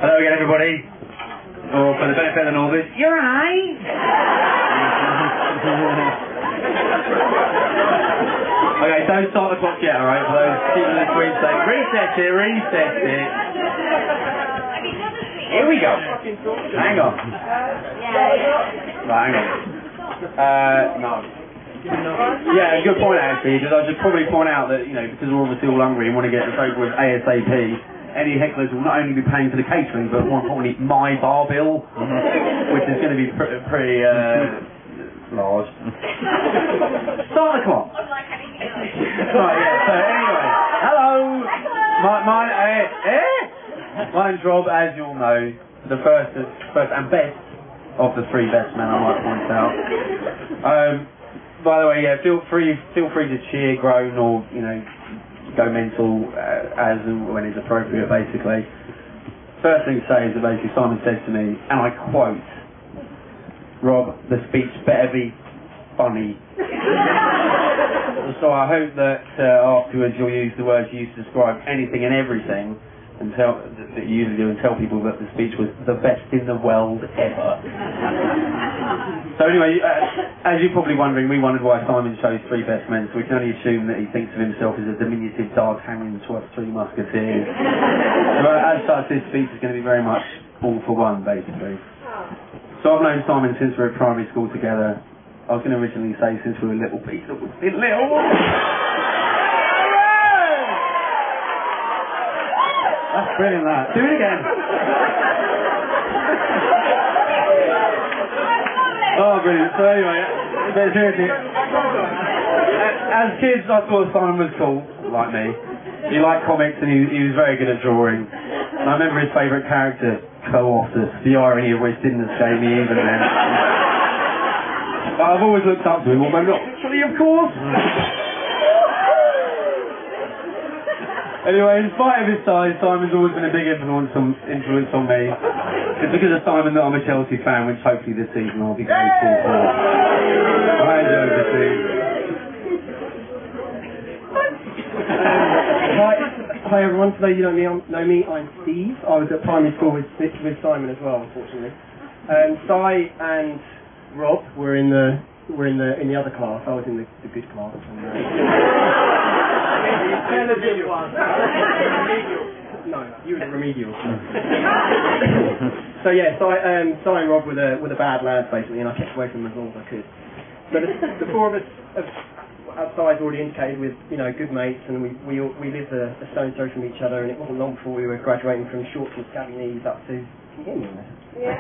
Hello again, everybody. Or for the benefit of the Northers, you're right. Okay, don't start the clock yet, alright? For those people in the screen say, reset it. Here we go. Hang on. Right, hang on. No. Yeah, good point actually, because I should probably point out that, you know, because we're obviously all hungry and want to get this over with ASAP, any hecklers will not only be paying for the catering, but more importantly, my bar bill, which is going to be pretty large. Start the clock. Right, yeah, so anyway, hello. My name's Rob, as you all know, the first and best of the three best men, I might point out. By the way, yeah, feel free to cheer, groan, or, you know, go mental as and when it's appropriate, basically. First thing to say is that basically Simon said to me, and I quote, Rob, the speech better be funny. So I hope that afterwards you'll use the words you used to describe anything and everything and that you usually do, and tell people that the speech was the best in the world ever. So anyway, as you're probably wondering, we wondered why Simon chose three best men, so we can only assume that he thinks of himself as a diminutive D'Artagnan to three musketeers. But as such, this speech is going to be very much all for one, basically. So I've known Simon since we were at primary school together. I was going to originally say since we were little people, but we're little. That's brilliant, that. Do it again. Oh, brilliant. So anyway, but seriously, as kids I thought Simon was cool, like me. He liked comics and he was very good at drawing. And I remember his favourite character, Co-Optus, the irony of which didn't escape me even then. But I've always looked up to him, although not literally, of course. Anyway, in spite of his size, Simon's always been a big influence on me. It's because of Simon that I'm a Chelsea fan, which hopefully this season I'll be going full for. Hi, Hi everyone, today you know me, I'm Steve. I was at primary school with Simon as well, unfortunately. Si and Rob were in the other class. I was in the good class. No, you were the remedial. So yeah, Si and Rob were the bad lads basically, and I kept away from them as long as I could. So the four of us, as Si's already indicated, with good mates, and we lived a stone's throw from each other, and it wasn't long before we were graduating from shorts and scabby knees up to. Can you hear me on this? Yeah.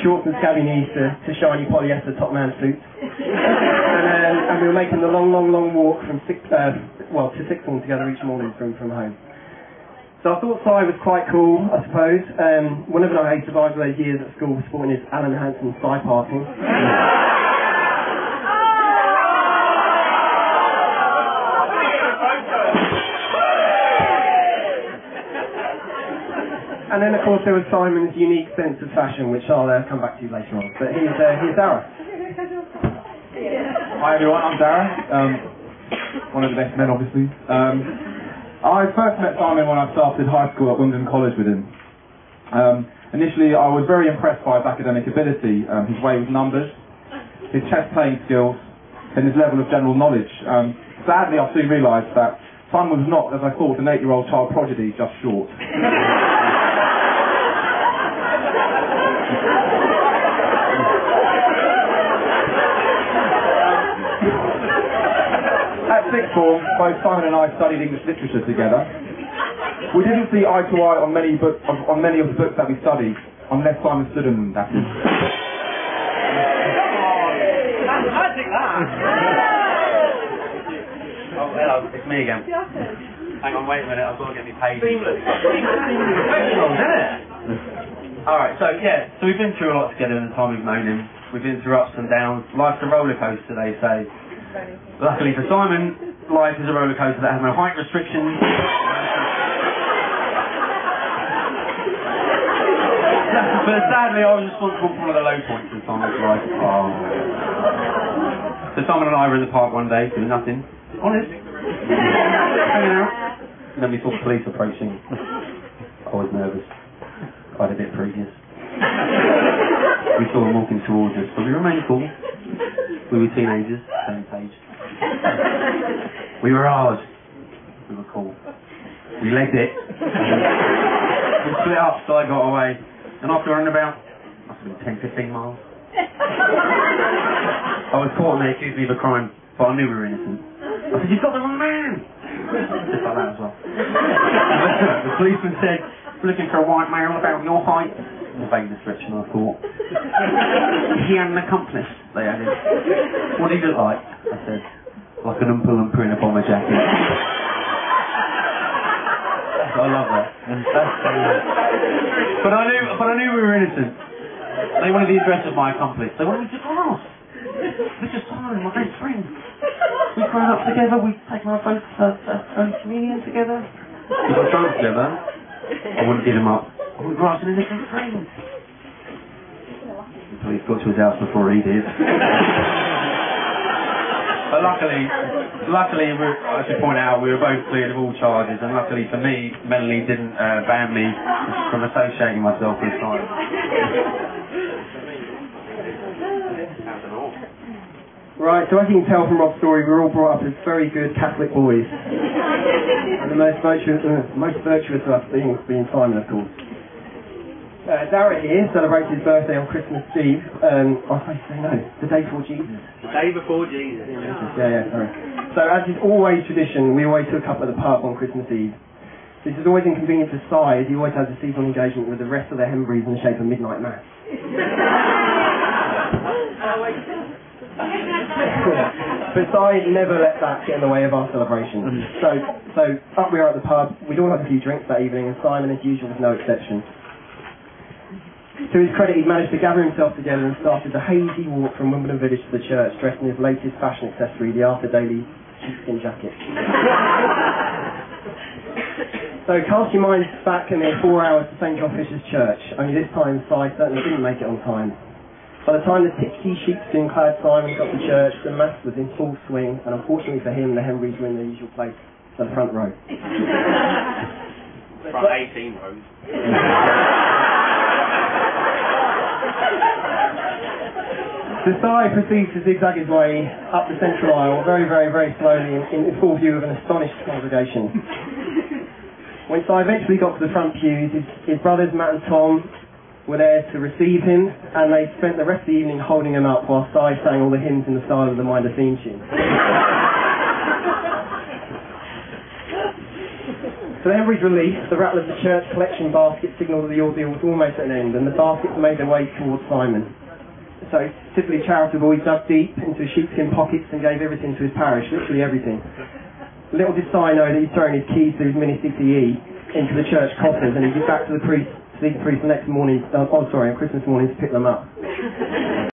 Shorts and scabby knees to shiny polyester top man suits, and we were making the long walk from sixth form together each morning from home. So I thought Si was quite cool, I suppose. One of the I survived those years at school sporting his Alan Hansen Si parking. And then, of course, there was Simon's unique sense of fashion, which I'll come back to later on. But here's Dara. Hi everyone, I'm Dara. One of the best men, obviously. I first met Simon when I started high school at Wimbledon College with him. Initially, I was very impressed by his academic ability, his way with numbers, his chess playing skills, and his level of general knowledge. Sadly, I soon realised that Simon was not, as I thought, an 8-year-old child prodigy, just short. At sixth form, both Simon and I studied English literature together. We didn't see eye to eye on many of the books that we studied, unless Simon stood in them, that is. Oh, hello, it's me again. Hang on, wait a minute, I've got to get me paid. Seamless. Alright, so we've been through a lot together in the time we've known him. We've been through ups and downs. Life's a roller coaster, they say. Luckily for Simon, life is a roller coaster that has no height restrictions. But sadly, I was responsible for one of the low points in Simon's life. Oh. So Simon and I were in the park one day doing nothing. Honest. Hanging out. And then we saw the police approaching. I was nervous. Quite a bit previous. We saw them walking towards us, but we remained cool. We were teenagers, same age. We were hard. We were cool. We legged it. We split up, so I got away. And after running about, must have been 10-15 miles. I was caught and they accused me of a crime, but I knew we were innocent. I said, "You've got the wrong man!" Just like that as well. The policeman said, "We're looking for a white male about your height." A vague description, I thought. "He had an accomplice," they added. "What did he look like?" I said, "Like an Oompa Loompa in a bomber jacket." I love that. But I knew we were innocent. They wanted the address of my accomplice. They wanted me to cross. Mr. Simon, my best friend. We've grown up together. We've taken our first communion together. We got drunk together. I wouldn't give him up. I wouldn't cross an innocent friend. The police got to his house before he did. But luckily, I should point out, we were both cleared of all charges, and luckily for me, Melanie didn't ban me from associating myself with crime. Right, so as you can tell from Rob's story, we were all brought up as very good Catholic boys. And the most virtuous of us being Simon, of course. Dara here celebrates his birthday on Christmas Eve. The day before Jesus. The day before Jesus. Yeah, sorry. So as is always tradition, we always took up at the pub on Christmas Eve. This is always inconvenient for Si, as he always has a seasonal engagement with the rest of the Henberys in the shape of midnight mass. But Si never let that get in the way of our celebration. So up we are at the pub. We'd all had a few drinks that evening, and Simon, as usual, was no exception. To his credit, he managed to gather himself together and started the hazy walk from Wimbledon Village to the church, dressed in his latest fashion accessory, the Arthur Daly sheepskin jacket. So cast your minds back a mere 4 hours to St John Fisher's Church, only this time Si certainly didn't make it on time. By the time the tipsy sheepskin-clad Simon got to church, the Mass was in full swing, and unfortunately for him, the Henberys were in their usual place, the front row. Front 18 rows. So Si proceeds to zigzag his way up the central aisle, very, very, very slowly, in full view of an astonished congregation. When Si eventually got to the front pews, his brothers Matt and Tom were there to receive him, and they spent the rest of the evening holding him up while Si sang all the hymns in the style of the Minder theme tune. To the Henbury's relief, the rattle of the church collection basket signalled that the ordeal was almost at an end, and the baskets made their way towards Simon. So, typically charitable, he dug deep into his sheepskin pockets and gave everything to his parish, literally everything. Little did Si know that he'd thrown his keys to his mini CPE into the church coffers, and he'd get back to the priest the next morning, on Christmas morning, to pick them up.